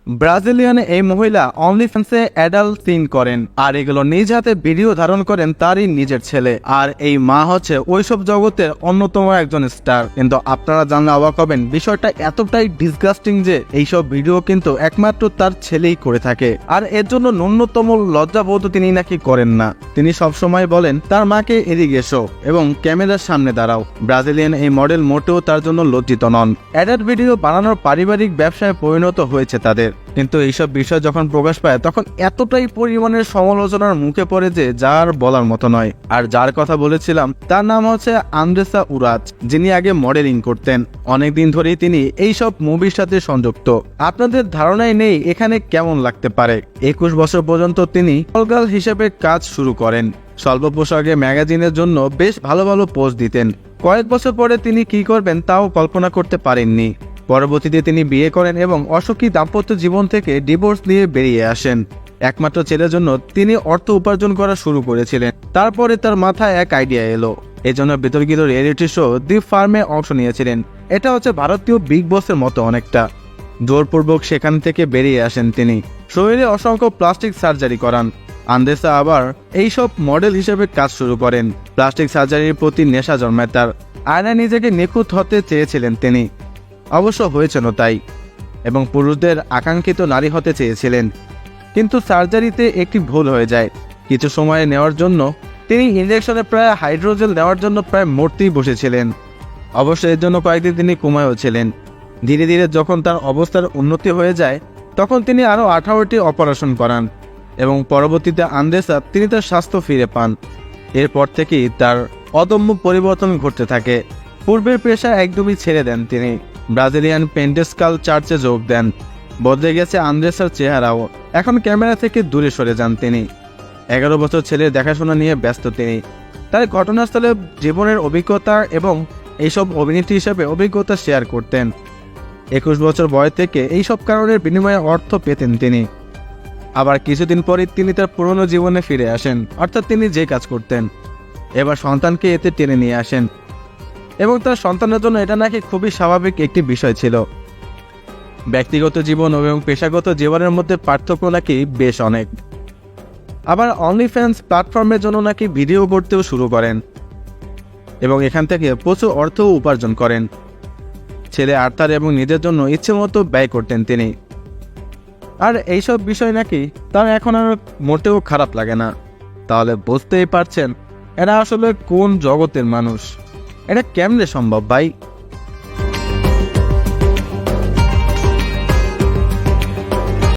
Brazilian এই মহিলা অনলিফ্যান্সে adult scene করেন আর এগুলো নিজ হাতে ভিডিও ধারণ করেন তারই নিজের ছেলে। আর এই মা হচ্ছে ওইসব জগতের অন্যতম একজন স্টার। কিন্তু আপনারা জানলে অবাক হবেন, বিষয়টা এতটাই ডিসগাস্টিং যে এইসব ভিডিও কিন্তু একমাত্র তার ছেলেই করে থাকে। আর এর জন্য ন্যূনতম লজ্জাবোধ তিনি নাকি করেন না। তিনি সবসময় বলেন তার মাকে এদিকে এসো এবং ক্যামেরার সামনে দাঁড়াও। ব্রাজিলিয়ান এই মডেল মোটেও তার জন্য লজ্জিত নন। অ্যাডাল্ট ভিডিও বানানোর পারিবারিক ব্যবসায় পরিণত হয়েছে তাদের। কিন্তু এইসব বিষয় যখন প্রকাশ পায় তখন এতটাই পরিমাণের সমালোচনার মুখে পড়ে যে যার বলার মতো নয়। আর যার কথা বলেছিলাম তার নাম হচ্ছে আন্দ্রেসা উরাচ, যিনি আগে মডেলিং করতেন। অনেকদিন ধরেই তিনি এইসব মুভির সাথে সংযুক্ত। আপনাদের ধারণাই নেই এখানে কেমন লাগতে পারে। 21 বছর পর্যন্ত তিনি অলগাল হিসেবে কাজ শুরু করেন। স্বল্প পোশাকে ম্যাগাজিনের জন্য বেশ ভালো ভালো পোস্ট দিতেন। কয়েক বছর পরে তিনি কি করবেন তাও কল্পনা করতে পারেননি। পরবর্তীতে তিনি বিয়ে করেন এবং অসুখী দাম্পত্য জীবন থেকে ডিভোর্স নিয়ে বেরিয়ে আসেন। একমাত্র ছেলের জন্য তিনি অর্থ উপার্জন করা শুরু করেছিলেন। তারপরে তার মাথায় এক আইডিয়া এলো, এজন্য বিতর্কিত রিয়েলিটি শো দি ফার্মে অংশ নিয়েছিলেন। এটা হচ্ছে ভারতীয় বিগ বসের মতো অনেকটা। জোরপূর্বক সেখান থেকে বেরিয়ে আসেন তিনি। শরীরে অসংখ্য প্লাস্টিক সার্জারি করান। আন্দ্রেসা আবার এইসব মডেল হিসেবে কাজ শুরু করেন। প্লাস্টিক সার্জারির প্রতি নেশা জন্মায় তার। আয়নায় নিজেকে নিখুঁত হতে চেয়েছিলেন তিনি, অবশ্য হয়েছেনও তাই, এবং পুরুষদের আকাঙ্ক্ষিত নারী হতে চেয়েছিলেন। কিন্তু সার্জারিতে একটি ভুল হয়ে যায়। কিছু সময় নেওয়ার জন্য তিনি ইনজেকশনে প্রায় হাইড্রোজেল নেওয়ার জন্য প্রায় মরতেই বসেছিলেন। অবশ্য এর জন্য কয়েকদিন তিনি কোমায়ও ছিলেন। ধীরে ধীরে যখন তার অবস্থার উন্নতি হয়ে যায় তখন তিনি আরও 18টি অপারেশন করান এবং পরবর্তীতে আন্দ্রেসা তিনি তার স্বাস্থ্য ফিরে পান। এরপর থেকেই তার অদম্য পরিবর্তন ঘটতে থাকে। পূর্বের পেশা একদমই ছেড়ে দেন তিনি। ব্রাজিলিয়ান পেন্টেস্কাল চার্চে যোগ দেন। বদলে গেছে আন্দ্রেসার চেহারাও। এখন ক্যামেরা থেকে দূরে সরে যান তিনি। 11 বছর ছেলের দেখাশোনা নিয়ে ব্যস্ত তিনি। তাই ঘটনাস্থলে জীবনের অভিজ্ঞতা এবং এইসব অভিনেত্রী হিসেবে অভিজ্ঞতা শেয়ার করতেন। 21 বছর বয়স থেকে এইসব কারণের বিনিময়ে অর্থ পেতেন তিনি। আবার কিছুদিন পরে তিনি তার পুরনো জীবনে ফিরে আসেন, অর্থাৎ তিনি যে কাজ করতেন। এবার সন্তানকে এতে টেনে নিয়ে আসেন এবং তার সন্তানের জন্য এটা নাকি খুবই স্বাভাবিক একটি বিষয় ছিল। ব্যক্তিগত জীবন এবং পেশাগত জীবনের মধ্যে পার্থক্য নাকি বেশ অনেক। আবার অনলিফ্যান্স প্ল্যাটফর্মের জন্য নাকি ভিডিও করতেও শুরু করেন এবং এখান থেকে প্রচুর অর্থও উপার্জন করেন। ছেলে আর্থার এবং নিজের জন্য ইচ্ছে মতো ব্যয় করতেন তিনি। আর এইসব বিষয় নাকি তার এখন আর মোটেও খারাপ লাগে না। তাহলে বুঝতেই পারছেন এরা আসলে কোন জগতের মানুষ। এটা কেমনে সম্ভব ভাই?